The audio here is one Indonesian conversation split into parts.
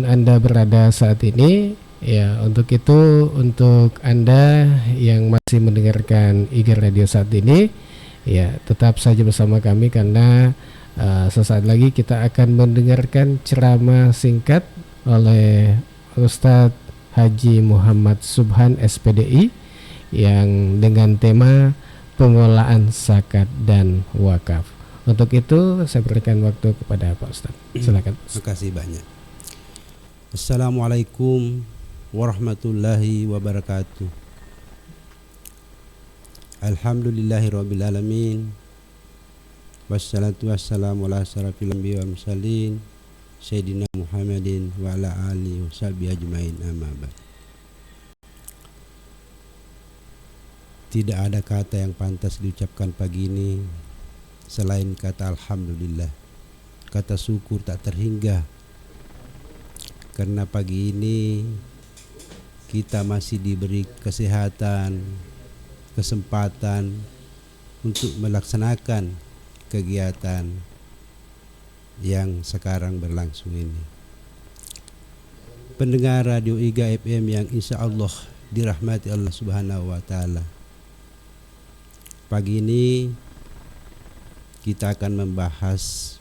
Anda berada saat ini. Ya, untuk itu, untuk Anda yang masih mendengarkan IG Radio saat ini, ya tetap saja bersama kami karena sesaat lagi kita akan mendengarkan ceramah singkat oleh Ustadz Haji Muhammad Subhan SPDI yang dengan tema pengelolaan zakat dan wakaf. Untuk itu saya berikan waktu kepada Pak Ustadz. Silakan. Terima kasih banyak. Assalamualaikum warahmatullahi wabarakatuh. Alhamdulillahirabbil alamin. Wassalatu wassalamu ala asyrafil anbiya'i wal mursalin sayyidina Muhammadin wa ala alihi washabihi ajmain, amma ba'd. Tidak ada kata yang pantas diucapkan pagi ini selain kata alhamdulillah. Kata syukur tak terhingga karena pagi ini kita masih diberi kesehatan, kesempatan untuk melaksanakan kegiatan yang sekarang berlangsung ini. Pendengar Radio IGA FM yang insya Allah dirahmati Allah Subhanahu wa Ta'ala, pagi ini kita akan membahas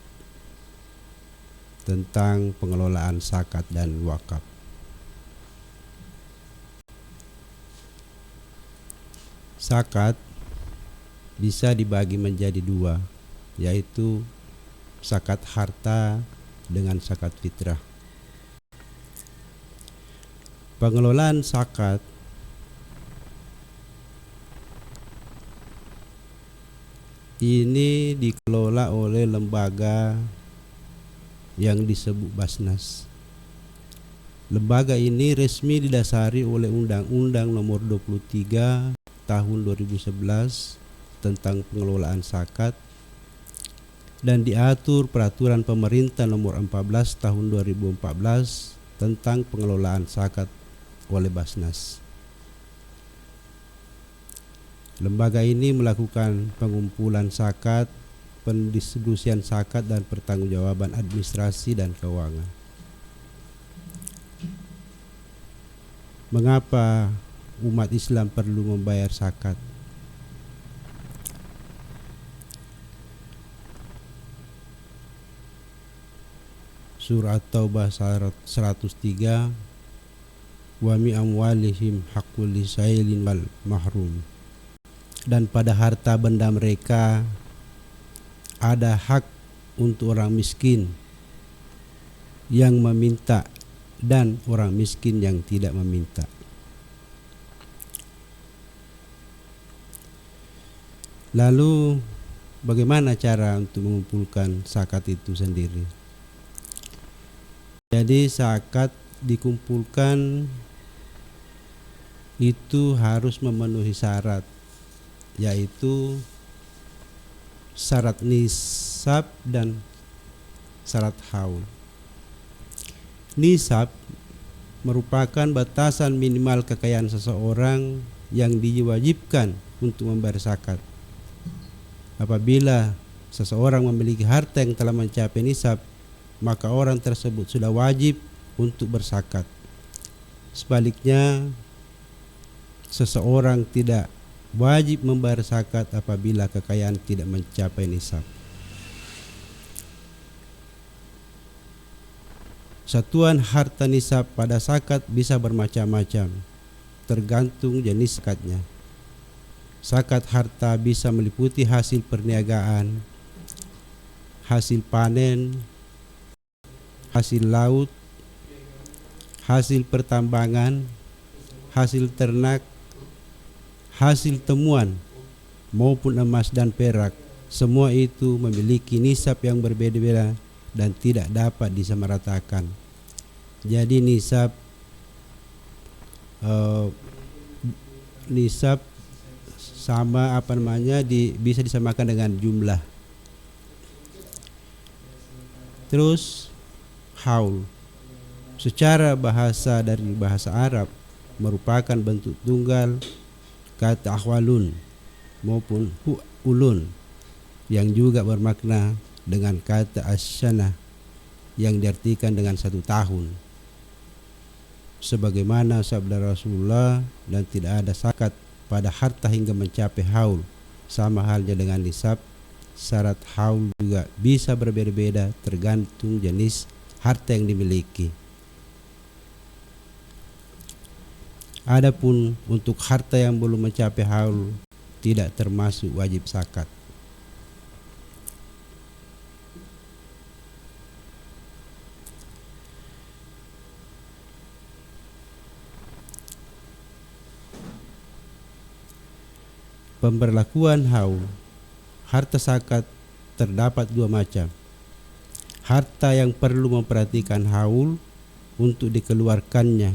tentang pengelolaan zakat dan wakaf. Zakat bisa dibagi menjadi dua, yaitu zakat harta dengan zakat fitrah. Pengelolaan zakat ini dikelola oleh lembaga yang disebut Basnas. Lembaga ini resmi didasari oleh Undang-Undang Nomor 23 Tahun 2011 tentang pengelolaan zakat dan diatur Peraturan Pemerintah Nomor 14 Tahun 2014 tentang pengelolaan zakat oleh Basnas. Lembaga ini melakukan pengumpulan zakat, pendistribusian zakat dan pertanggungjawaban administrasi dan keuangan. Mengapa umat Islam perlu membayar zakat? Surah Taubah 103, wa mi amwalihim haqqul lisailin wal mahrum. Dan pada harta benda mereka ada hak untuk orang miskin yang meminta dan orang miskin yang tidak meminta. Lalu bagaimana cara untuk mengumpulkan zakat itu sendiri? Jadi zakat dikumpulkan itu harus memenuhi syarat, yaitu syarat nisab dan syarat haul. Nisab merupakan batasan minimal kekayaan seseorang yang diwajibkan untuk membayar zakat. Apabila seseorang memiliki harta yang telah mencapai nisab, maka orang tersebut sudah wajib untuk berzakat. Sebaliknya, seseorang tidak wajib membayar zakat apabila kekayaan tidak mencapai nisab. Satuan harta nisab pada zakat bisa bermacam-macam, tergantung jenis zakatnya. Zakat harta bisa meliputi hasil perniagaan, hasil panen, hasil laut, hasil pertambangan, hasil ternak, hasil temuan maupun emas dan perak. Semua itu memiliki nisab yang berbeda-beda dan tidak dapat disamaratakan. Jadi nisab sama bisa disamakan dengan jumlah. Terus haul secara bahasa dari bahasa Arab merupakan bentuk tunggal kata ahwalun maupun hu'ulun yang juga bermakna dengan kata asyana yang diartikan dengan 1 tahun. sebagaimana sabda Rasulullah, dan tidak ada zakat pada harta hingga mencapai haul, sama halnya dengan nisab. Syarat haul juga bisa berbeda-beda tergantung jenis harta yang dimiliki. Adapun untuk harta yang belum mencapai haul tidak termasuk wajib zakat. Pemberlakuan haul. Harta zakat terdapat dua macam. Harta yang perlu memperhatikan haul untuk dikeluarkannya.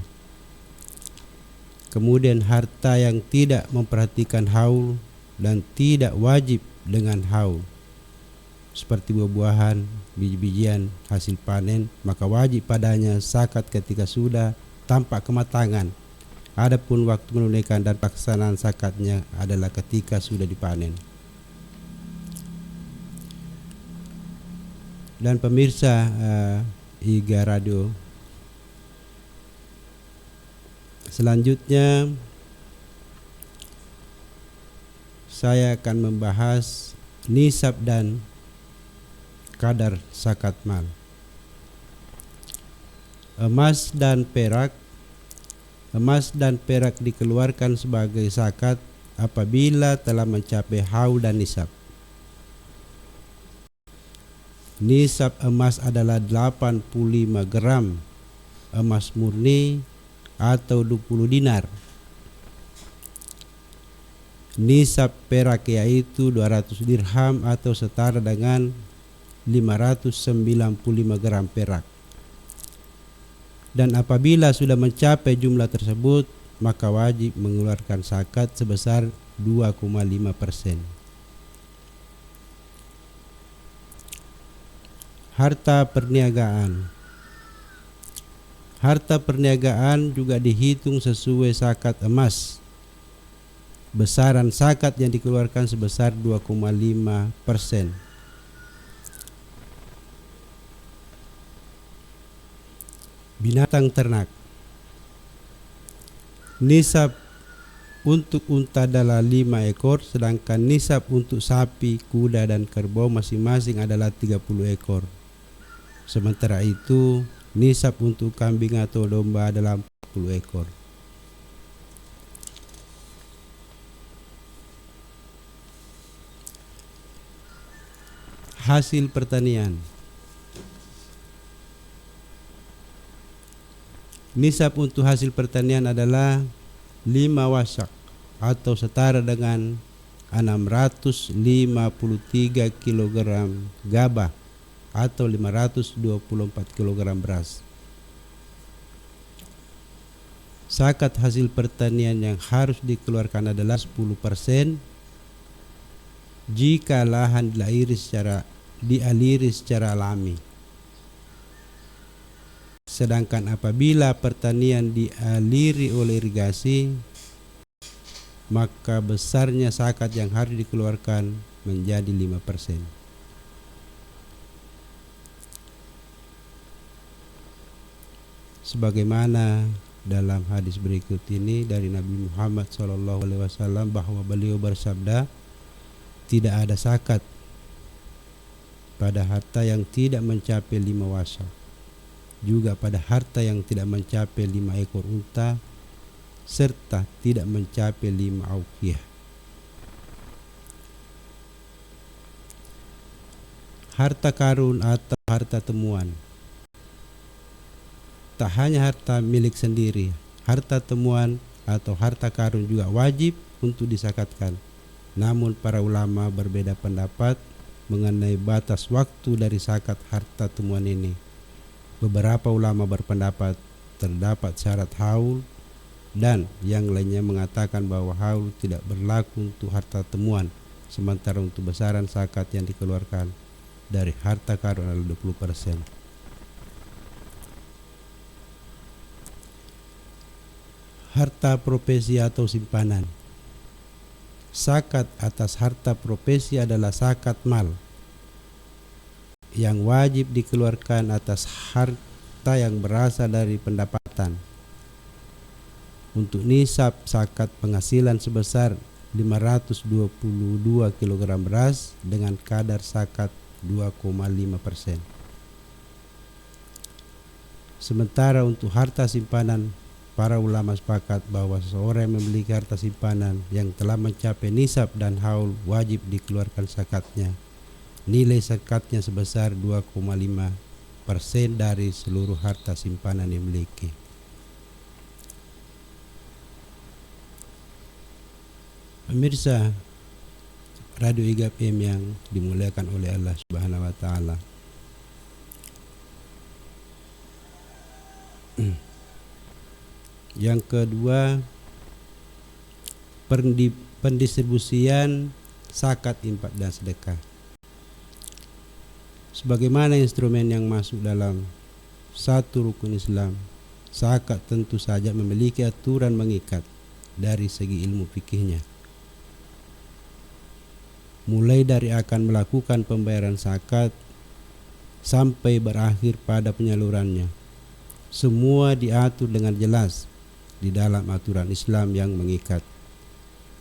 Kemudian harta yang tidak memperhatikan haul dan tidak wajib dengan haul, seperti buah-buahan, biji-bijian, hasil panen, maka wajib padanya zakat ketika sudah tampak kematangan. Adapun waktu menunaikan dan pelaksanaan zakatnya adalah ketika sudah dipanen. Dan pemirsa IGA Radio, selanjutnya saya akan membahas nisab dan kadar zakat mal. Emas dan perak. Emas dan perak dikeluarkan sebagai zakat apabila telah mencapai haul dan nisab. Nisab emas adalah 85 gram emas murni atau 20 dinar. Nisab perak yaitu 200 dirham atau setara dengan 595 gram perak. Dan apabila sudah mencapai jumlah tersebut, maka wajib mengeluarkan zakat sebesar 2,5%. Harta perniagaan. Harta perniagaan juga dihitung sesuai zakat emas. Besaran zakat yang dikeluarkan sebesar 2,5%. Binatang ternak. Nisab untuk unta adalah 5 ekor, sedangkan nisab untuk sapi, kuda, dan kerbau masing-masing adalah 30 ekor. Sementara itu, nisab untuk kambing atau domba adalah 40 ekor. Hasil pertanian. Nisab untuk hasil pertanian adalah 5 wasak atau setara dengan 653 kg gabah atau 524 kg beras. Zakat hasil pertanian yang harus dikeluarkan adalah 10% jika lahan dialiri secara alami. Sedangkan apabila pertanian dialiri oleh irigasi, maka besarnya zakat yang harus dikeluarkan menjadi 5%. Sebagaimana dalam hadis berikut ini dari Nabi Muhammad SAW bahwa beliau bersabda, tidak ada zakat pada harta yang tidak mencapai 5 wasak, juga pada harta yang tidak mencapai 5 ekor unta, serta tidak mencapai 5 auqiyah. Harta karun atau harta temuan. Tak hanya harta milik sendiri, harta temuan atau harta karun juga wajib untuk disakatkan. Namun para ulama berbeda pendapat mengenai batas waktu dari zakat harta temuan ini. Beberapa ulama berpendapat terdapat syarat haul, dan yang lainnya mengatakan bahwa haul tidak berlaku untuk harta temuan, sementara untuk besaran zakat yang dikeluarkan dari harta karun adalah 20%. Harta profesi atau simpanan. Zakat atas harta profesi adalah zakat mal yang wajib dikeluarkan atas harta yang berasal dari pendapatan. untuk nisab zakat penghasilan sebesar 522 kg beras dengan kadar zakat 2,5%. Sementara untuk harta simpanan, para ulama sepakat bahwa seseorang yang memiliki harta simpanan yang telah mencapai nisab dan haul wajib dikeluarkan zakatnya. Nilai zakatnya sebesar 2,5% dari seluruh harta simpanan yang dimiliki. Pemirsa Radio IGA FM yang dimuliakan oleh Allah Subhanahu wa taala. Yang kedua, pendistribusian zakat, infak dan sedekah. Sebagaimana instrumen yang masuk dalam satu rukun Islam, zakat tentu saja memiliki aturan mengikat dari segi ilmu fikihnya. Mulai dari akan melakukan pembayaran zakat sampai berakhir pada penyalurannya, semua diatur dengan jelas di dalam aturan Islam yang mengikat.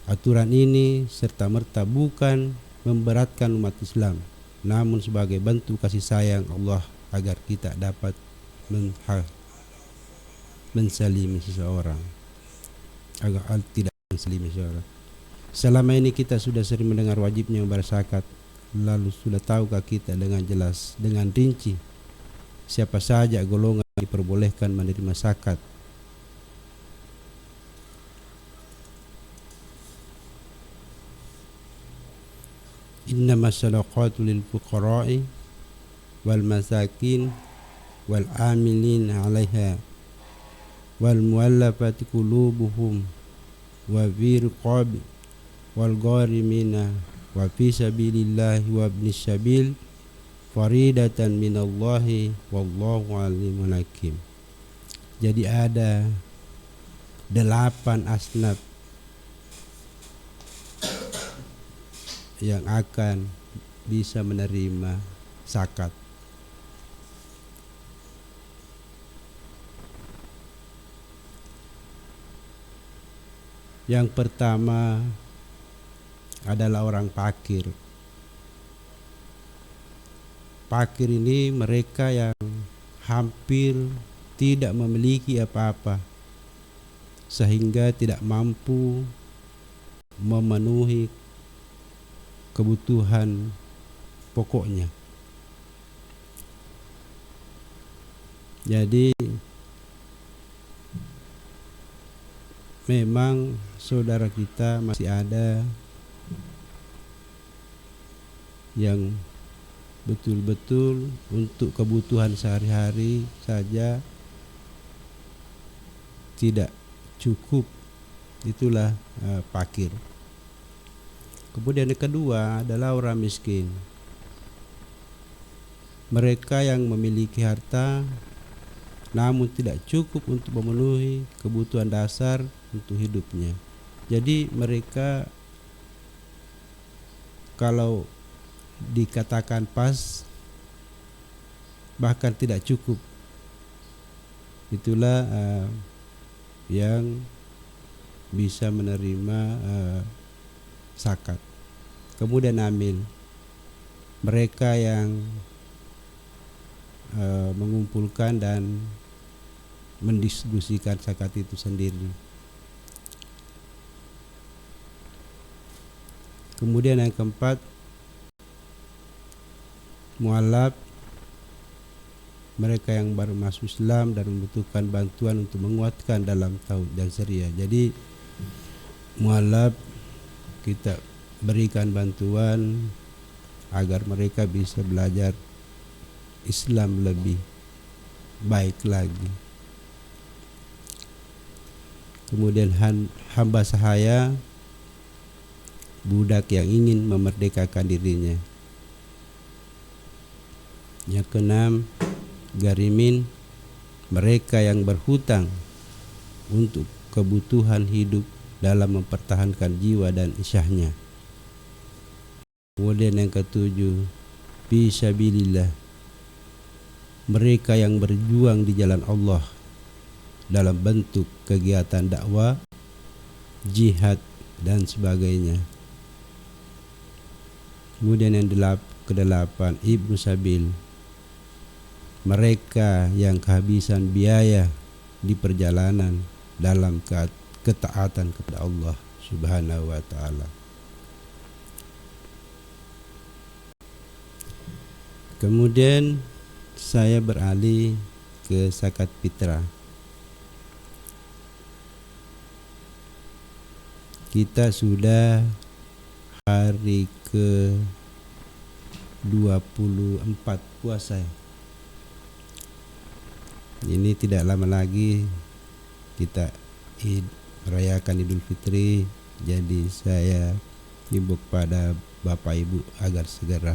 Aturan ini serta-merta bukan memberatkan umat Islam, namun sebagai bentuk kasih sayang Allah agar kita dapat mensalimi seseorang, agar tidak mensalimi seseorang. Selama ini kita sudah sering mendengar wajibnya membayar zakat, lalu sudah tahukah kita dengan jelas, dengan rinci, siapa saja golongan diperbolehkan menerima zakat? Innamas sadaqatu lil fuqara'i wal masakin wal amilin 'alaiha wal muallafati qulubuhum wa fir riqabi wal gharimina wa fi sabilillahi wa ibnis sabil faridatan minallahi wallahu alimun hakim. Jadi ada 8 asnaf yang akan bisa menerima zakat. Yang pertama adalah orang fakir. Fakir ini mereka yang hampir tidak memiliki apa-apa sehingga tidak mampu memenuhi kebutuhan pokoknya. Jadi memang saudara kita masih ada yang betul-betul untuk kebutuhan sehari-hari saja tidak cukup. Itulah fakir. Kemudian yang kedua adalah orang miskin. Mereka yang memiliki harta namun tidak cukup untuk memenuhi kebutuhan dasar untuk hidupnya. Jadi mereka kalau dikatakan pas bahkan tidak cukup. Itulah yang bisa menerima zakat. Kemudian amil, mereka yang mengumpulkan dan mendistribusikan zakat itu sendiri. Kemudian yang keempat, mualaf, mereka yang baru masuk Islam dan membutuhkan bantuan untuk menguatkan dalam tauhid dan syariah. Jadi mualaf kita berikan bantuan agar mereka bisa belajar Islam lebih baik lagi. Kemudian hamba sahaya, budak yang ingin memerdekakan dirinya. Yang keenam, garimin, mereka yang berhutang untuk kebutuhan hidup dalam mempertahankan jiwa dan isyahnya. Kemudian yang ketujuh, fisabilillah, mereka yang berjuang di jalan Allah dalam bentuk kegiatan dakwah, jihad dan sebagainya. Kemudian yang kedelapan, Ibnu Sabil, mereka yang kehabisan biaya di perjalanan dalam ketaatan kepada Allah Subhanahu wa taala. Kemudian saya beralih ke zakat fitrah. Kita sudah hari ke 24 puasa. Ini tidak lama lagi kita merayakan Idul Fitri. Jadi saya himbau pada Bapak Ibu agar segera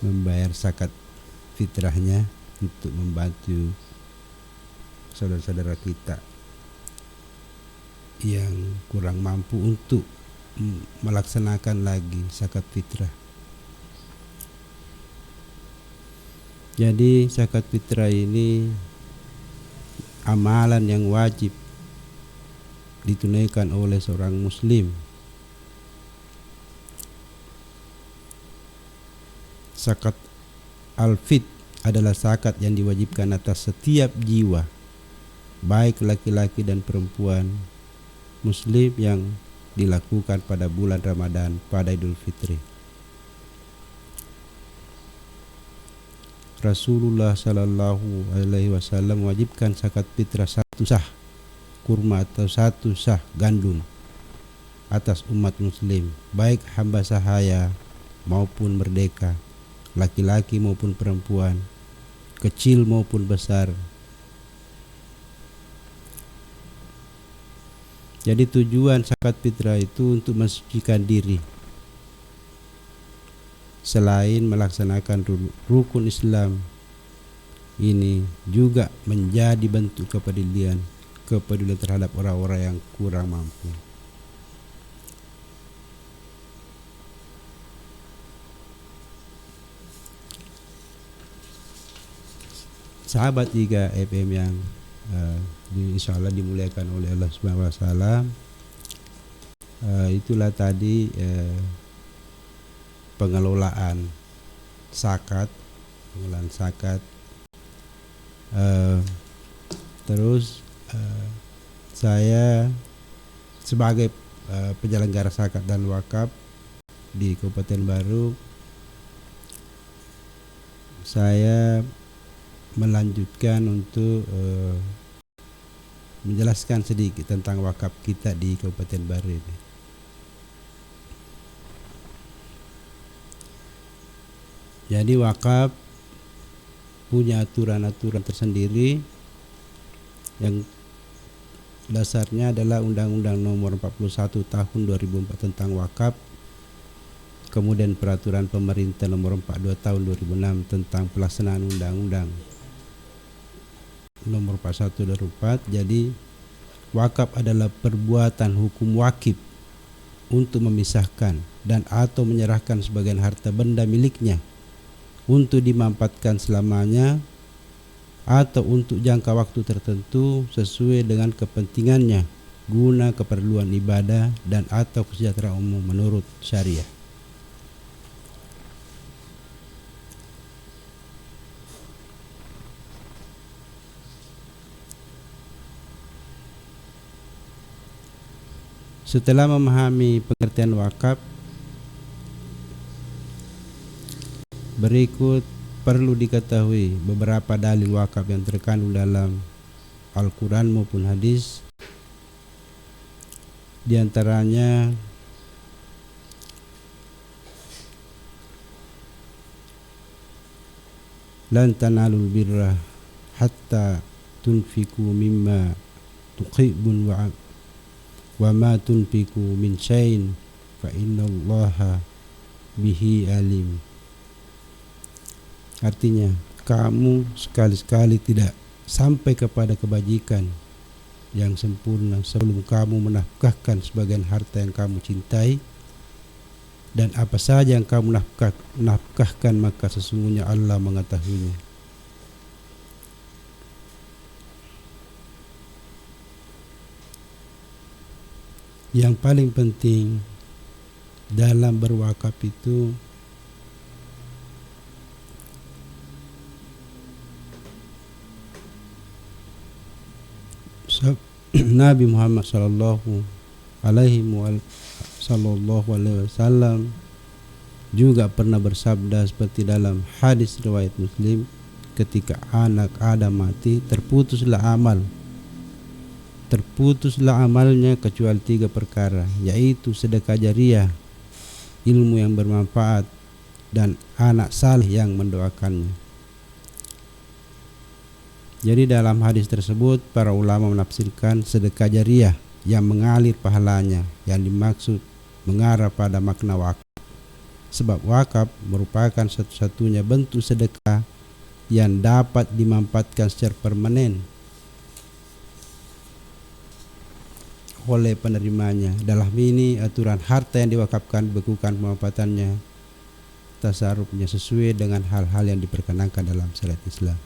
membayar zakat fitrahnya untuk membantu saudara-saudara kita yang kurang mampu untuk melaksanakan lagi zakat fitrah. Jadi zakat fitrah ini amalan yang wajib ditunaikan oleh seorang muslim. Zakat al-fit adalah zakat yang diwajibkan atas setiap jiwa, baik laki-laki dan perempuan muslim, yang dilakukan pada bulan Ramadan pada Idul Fitri. Rasulullah Sallallahu Alaihi Wasallam mewajibkan zakat fitrah 1 sah kurma atau 1 sah gandum atas umat muslim, baik hamba sahaya maupun merdeka, laki-laki maupun perempuan, kecil maupun besar. Jadi tujuan zakat fitrah itu untuk mensucikan diri. Selain melaksanakan rukun Islam, ini juga menjadi bentuk kepedulian terhadap orang-orang yang kurang mampu. Sahabat 3 FM yang insya Allah dimuliakan oleh Allah Subhanahu wa taala, itulah tadi pengelolaan zakat. Terus saya sebagai penyelenggara zakat dan wakaf di Kabupaten Baru, saya melanjutkan untuk menjelaskan sedikit tentang wakaf kita di Kabupaten Baru ini. Jadi wakaf punya aturan-aturan tersendiri yang dasarnya adalah Undang-Undang Nomor 41 Tahun 2004 tentang wakaf, kemudian Peraturan Pemerintah Nomor 42 Tahun 2006 tentang pelaksanaan Undang-Undang Nomor 41 2004. Jadi wakaf adalah perbuatan hukum wakif untuk memisahkan dan atau menyerahkan sebagian harta benda miliknya untuk dimanfaatkan selamanya atau untuk jangka waktu tertentu sesuai dengan kepentingannya guna keperluan ibadah dan atau kesejahteraan umum menurut syariah. Setelah memahami pengertian wakaf, berikut perlu diketahui beberapa dalil wakaf yang terkandung dalam Al-Quran maupun hadis. Di antaranya lan tanalul birra hatta tunfiku mimma tuhibbun wa ma tunfiku min syai'in fa innallaha bihi alim. Artinya, kamu sekali-sekali tidak sampai kepada kebajikan yang sempurna sebelum kamu menafkahkan sebagian harta yang kamu cintai, dan apa saja yang kamu nafkahkan maka sesungguhnya Allah mengetahuinya. Yang paling penting dalam berwakaf itu Nabi Muhammad sallallahu alaihi wasallam juga pernah bersabda seperti dalam hadis riwayat Muslim, ketika anak Adam mati terputuslah amalnya kecuali 3 perkara, yaitu sedekah jariah, ilmu yang bermanfaat, dan anak saleh yang mendoakannya. Jadi dalam hadis tersebut para ulama menafsirkan sedekah jariah yang mengalir pahalanya yang dimaksud mengarah pada makna wakaf. Sebab wakaf merupakan satu-satunya bentuk sedekah yang dapat dimanfaatkan secara permanen oleh penerimanya. Dalam ini aturan harta yang diwakafkan dibekukan pemanfaatannya, tasarrufnya sesuai dengan hal-hal yang diperkenankan dalam syariat Islam.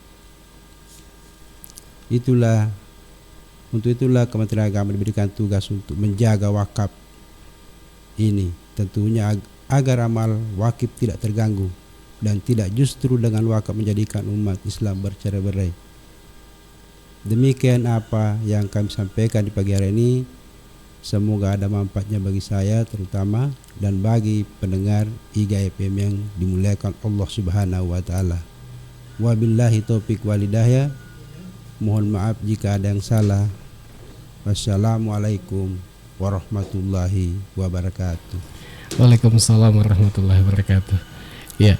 Untuk itulah Kementerian Agama diberikan tugas untuk menjaga wakaf ini, tentunya agar amal wakif tidak terganggu dan tidak justru dengan wakaf menjadikan umat Islam bercerai-berai. Demikian apa yang kami sampaikan di pagi hari ini. Semoga ada manfaatnya bagi saya terutama dan bagi pendengar IGA FM yang dimuliakan Allah Subhanahu wa taala. Wabillahi taufik wal hidayah. Mohon maaf jika ada yang salah. Wassalamualaikum warahmatullahi wabarakatuh. Waalaikumsalam warahmatullahi wabarakatuh. Ya,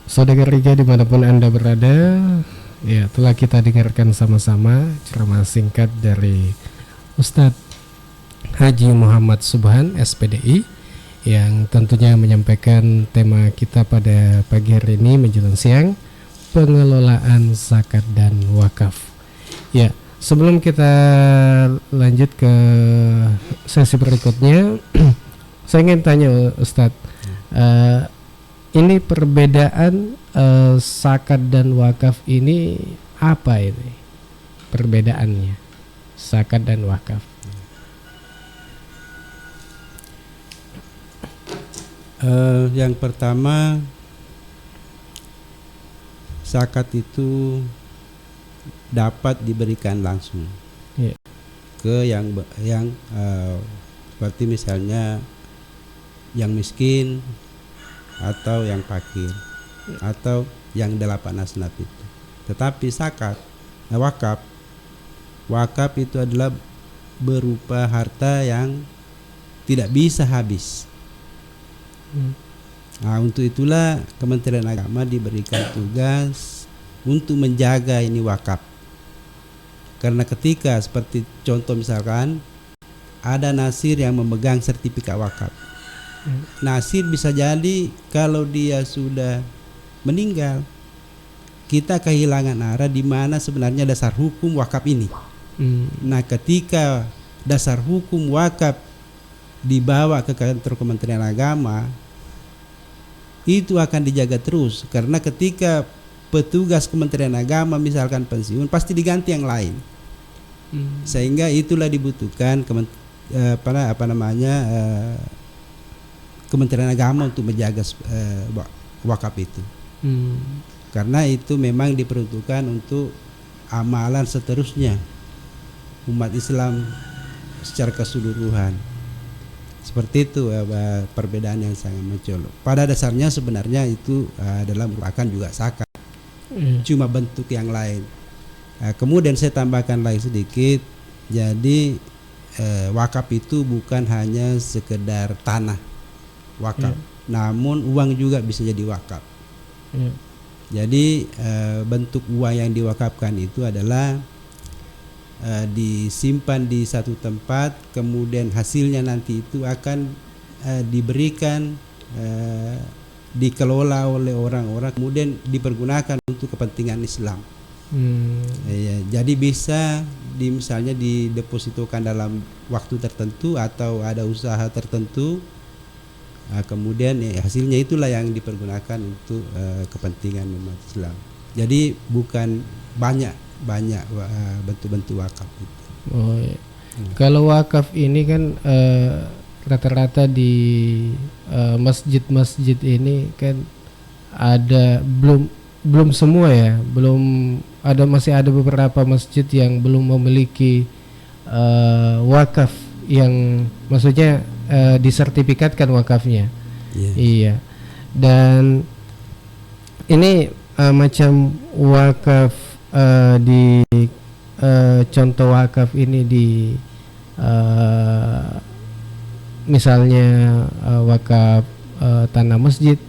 saudara Riga dimanapun Anda berada, ya telah kita dengarkan sama-sama ceramah singkat dari Ustadz Haji Muhammad Subhan SPDI yang tentunya menyampaikan tema kita pada pagi hari ini menjelang siang, pengelolaan zakat dan wakaf. Ya, sebelum kita lanjut ke sesi berikutnya, saya ingin tanya Ustadz, ini perbedaan zakat dan wakaf ini apa ini? Perbedaannya zakat dan wakaf. Yang pertama, zakat itu dapat diberikan langsung ke yang seperti misalnya yang miskin atau yang fakir atau yang 8 asnaf itu. Tetapi zakat, wakaf itu adalah berupa harta yang tidak bisa habis. Nah, untuk itulah Kementerian Agama diberikan tugas untuk menjaga ini wakaf. Karena ketika seperti contoh misalkan ada nasir yang memegang sertifikat wakaf. Nasir bisa jadi kalau dia sudah meninggal, kita kehilangan arah di mana sebenarnya dasar hukum wakaf ini. Nah, ketika dasar hukum wakaf dibawa ke kantor Kementerian Agama, itu akan dijaga terus, karena ketika petugas Kementerian Agama misalkan pensiun pasti diganti yang lain. Sehingga itulah dibutuhkan Kementerian Agama untuk menjaga wakaf itu. Karena itu memang diperuntukkan untuk amalan seterusnya umat Islam secara keseluruhan. Seperti itu perbedaan yang sangat mencolok. Pada dasarnya sebenarnya itu adalah merupakan juga zakat, cuma bentuk yang lain. Kemudian saya tambahkan lagi sedikit. Jadi wakaf itu bukan hanya sekedar tanah wakaf, namun uang juga bisa jadi wakaf. Jadi bentuk uang yang diwakafkan itu adalah disimpan di satu tempat, kemudian hasilnya nanti itu akan diberikan, dikelola oleh orang-orang, kemudian dipergunakan untuk kepentingan Islam. Jadi bisa misalnya didepositokan dalam waktu tertentu atau ada usaha tertentu, kemudian hasilnya itulah yang dipergunakan untuk kepentingan umat Islam. Jadi bukan banyak bentuk-bentuk wakaf itu. Kalau wakaf ini kan rata-rata di masjid-masjid ini kan ada belum semua ya, masih ada beberapa masjid yang belum memiliki wakaf yang maksudnya disertifikatkan wakafnya. Iya. Dan ini macam wakaf di contoh wakaf ini di misalnya wakaf tanah masjid,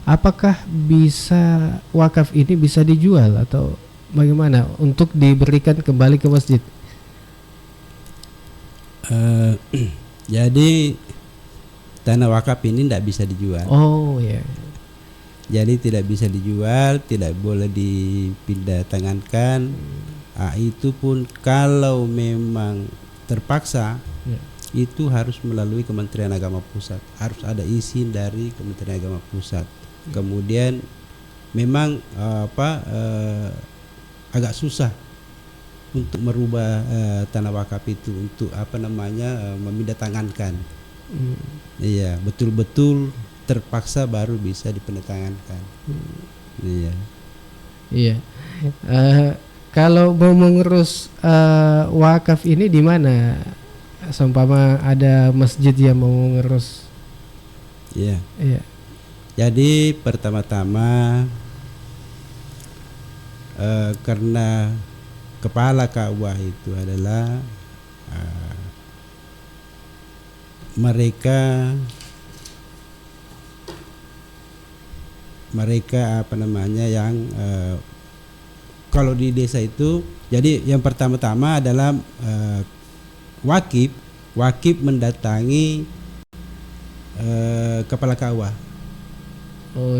apakah bisa wakaf ini bisa dijual atau bagaimana untuk diberikan kembali ke masjid? Jadi tanah wakaf ini tidak bisa dijual. Oh ya. Jadi tidak bisa dijual, tidak boleh dipindah tangankan. Itu pun kalau memang terpaksa, itu harus melalui Kementerian Agama Pusat. Harus ada izin dari Kementerian Agama Pusat. Kemudian memang agak susah untuk merubah tanah wakaf itu untuk memindah tangankan. Iya, betul-betul terpaksa baru bisa dipendatangankan. Iya. Iya. Kalau mau mengurus wakaf ini di mana? Seumpama ada masjid yang mau mengurus. Iya. Iya. Jadi pertama-tama karena kepala Ka'bah itu adalah mereka yang kalau di desa itu, jadi yang pertama-tama adalah wakif mendatangi kepala Ka'bah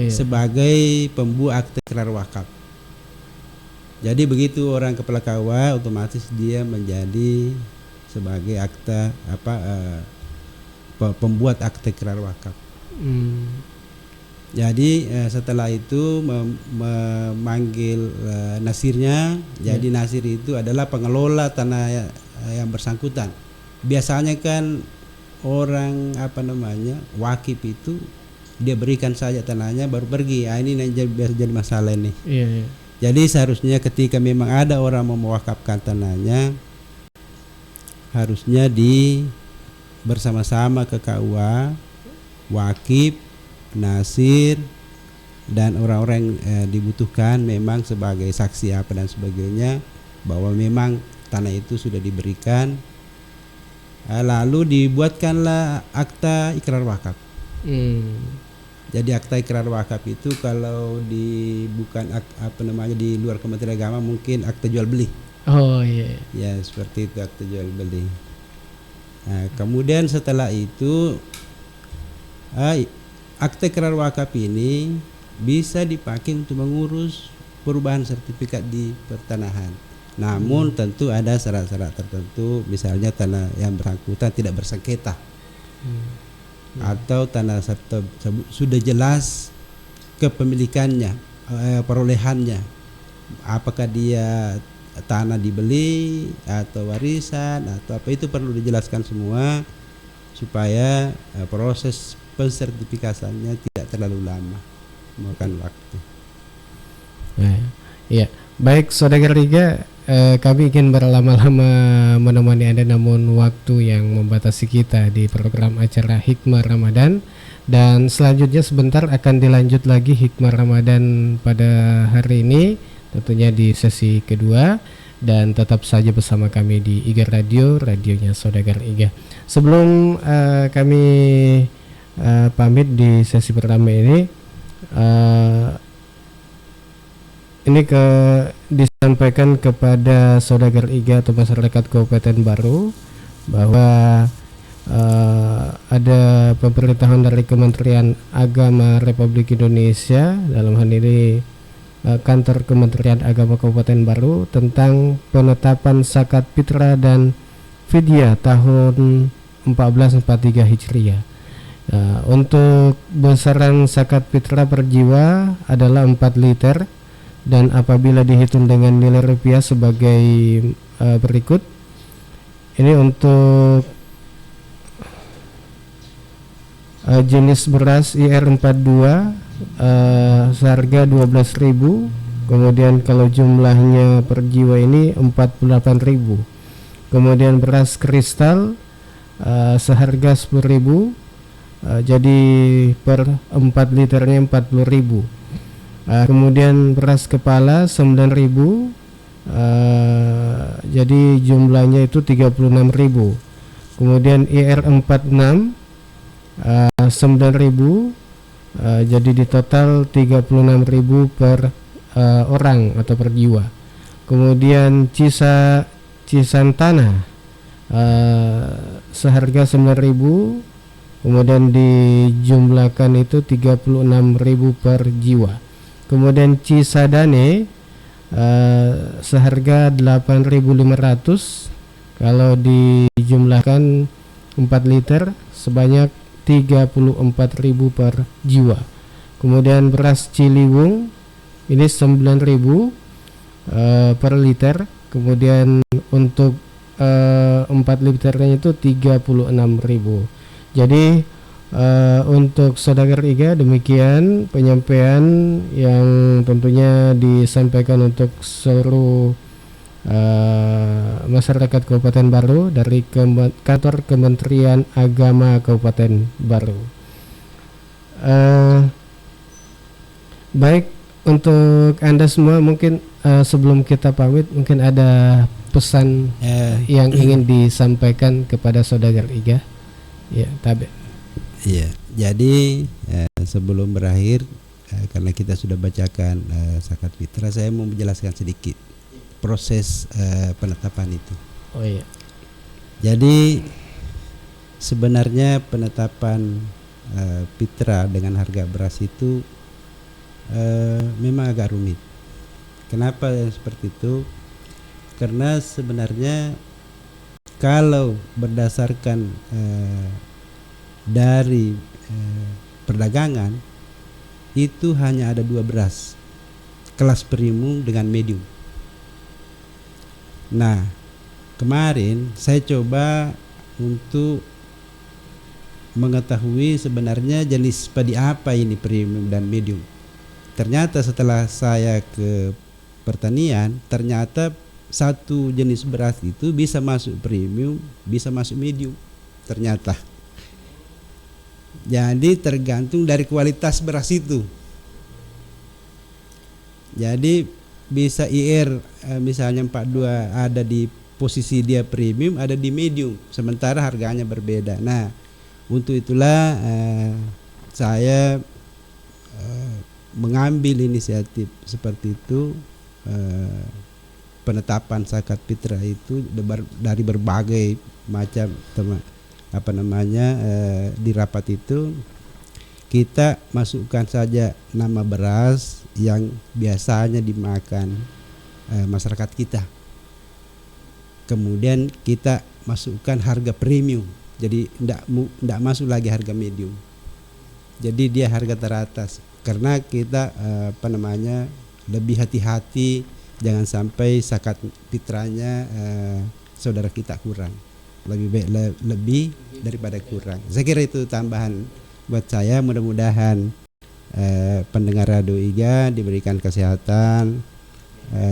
sebagai pembuat akte ikrar wakaf. Jadi begitu orang kepala Ka'bah, otomatis dia menjadi sebagai akta pembuat akte ikrar wakaf. Jadi setelah itu memanggil nasirnya. Jadi nasir itu adalah pengelola tanah yang bersangkutan. Biasanya kan orang wakif itu dia berikan saja tanahnya baru pergi. Ini biasa jadi masalah nih. Iya. Jadi seharusnya ketika memang ada orang mau mewakafkan tanahnya, harusnya bersama-sama ke KUA, wakif, nasir, dan orang-orang yang dibutuhkan memang sebagai saksi dan sebagainya bahwa memang tanah itu sudah diberikan. Lalu dibuatkanlah akta ikrar wakaf. Jadi akta ikrar wakaf itu kalau bukan di luar Kementerian Agama mungkin akta jual beli. Oh iya. Ya seperti itu, akta jual beli. Kemudian setelah itu akta ikrar wakaf ini bisa dipakai untuk mengurus perubahan sertifikat di pertanahan. Namun tentu ada syarat-syarat tertentu, misalnya tanah yang bersangkutan tidak bersengketa. Atau tanah sudah jelas kepemilikannya, perolehannya, apakah dia tanah dibeli atau warisan atau apa, itu perlu dijelaskan semua supaya proses pensertifikasinya tidak terlalu lama, memakan waktu. Iya, baik Saudara Riga, kami ingin berlama-lama menemani Anda, namun waktu yang membatasi kita di program acara Hikmah Ramadan. Dan selanjutnya sebentar akan dilanjut lagi Hikmah Ramadan pada hari ini, tentunya di sesi kedua. Dan tetap saja bersama kami di IGA Radio, radionya Saudagar IGA. Sebelum kami pamit di sesi pertama ini, disampaikan kepada Saudagar IGA atau masyarakat Kabupaten Baru bahwa ada pemberitahuan dari Kementerian Agama Republik Indonesia, dalam hal ini Kantor Kementerian Agama Kabupaten Baru, tentang penetapan zakat fitrah dan fidyah tahun 1443 Hijriah. Untuk besaran zakat fitrah per jiwa adalah 4 liter, dan apabila dihitung dengan nilai rupiah sebagai berikut, Ini untuk jenis beras IR42 seharga 12.000. Kemudian kalau jumlahnya per jiwa ini 48.000. Kemudian beras kristal seharga 10.000. Jadi per 4 liternya 40.000. Kemudian beras kepala 9.000. Jadi jumlahnya itu 36.000. Kemudian IR46 9.000. Jadi di total 36.000 per orang atau per jiwa. Kemudian Cisantana seharga 9.000. Kemudian dijumlahkan itu 36.000 per jiwa. Kemudian Cisadane seharga 8.500. Kalau dijumlahkan 4 liter sebanyak 34.000 per jiwa. Kemudian beras Ciliwung ini 9.000 per liter. Kemudian untuk 4 liternya itu 36.000. Jadi untuk Saudagar IGA demikian penyampaian yang tentunya disampaikan untuk seluruh masyarakat Kabupaten Baru dari kantor Kementerian Agama Kabupaten Baru. Baik, untuk Anda semua mungkin sebelum kita pamit mungkin ada pesan yang ingin disampaikan kepada Saudagar IGA. Ya, Tabe. Iya, jadi sebelum berakhir karena kita sudah bacakan zakat fitrah, saya mau menjelaskan sedikit proses penetapan itu. Oh iya. Jadi sebenarnya penetapan fitrah dengan harga beras itu memang agak rumit. Kenapa seperti itu? Karena sebenarnya kalau berdasarkan dari perdagangan itu hanya ada 2 beras, kelas premium dengan medium. Nah, kemarin saya coba untuk mengetahui sebenarnya jenis padi apa ini premium dan medium. Ternyata setelah saya ke pertanian, ternyata satu jenis beras itu bisa masuk premium, bisa masuk medium. Ternyata. Jadi tergantung dari kualitas beras itu. Jadi bisa IR misalnya 42 ada di posisi dia premium, ada di medium, sementara harganya berbeda. Nah, untuk itulah saya mengambil inisiatif seperti itu. Penetapan zakat fitrah itu dari berbagai macam di rapat itu kita masukkan saja nama beras yang biasanya dimakan masyarakat kita. Kemudian kita masukkan harga premium. Jadi tidak masuk lagi harga medium. Jadi dia harga teratas. Karena kita lebih hati-hati, jangan sampai zakat fitrahnya saudara kita kurang. Lebih baik lebih daripada kurang. Saya kira itu tambahan buat saya. Mudah-mudahan pendengar Radio IGA diberikan kesehatan,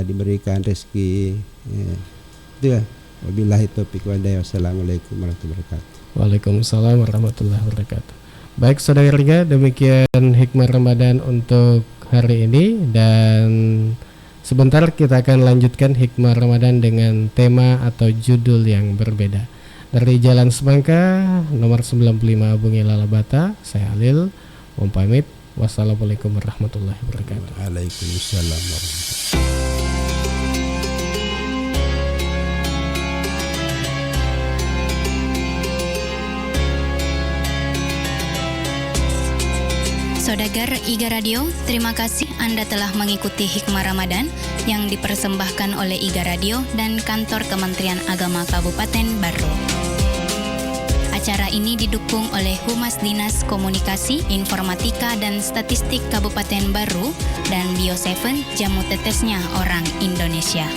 diberikan rezeki. Itu ya. Wabillahi taufiq wal hidayah. Wassalamualaikum warahmatullahi wabarakatuh. Waalaikumsalam warahmatullahi wabarakatuh. Baik Saudagar IGA, demikian hikmah Ramadan untuk hari ini, dan sebentar kita akan lanjutkan hikmah Ramadan dengan tema atau judul yang berbeda. Dari Jalan Semangka nomor 95 Bungi Lalabata, saya Halil mohon pamit. Wassalamualaikum warahmatullahi wabarakatuh. Waalaikumsalam warahmatullahi wabarakatuh. Saudagar IGA Radio, terima kasih Anda telah mengikuti Hikmah Ramadan yang dipersembahkan oleh IGA Radio dan Kantor Kementerian Agama Kabupaten Baru. Acara ini didukung oleh Humas Dinas Komunikasi, Informatika dan Statistik Kabupaten Baru dan Bio7, jamu tetesnya orang Indonesia.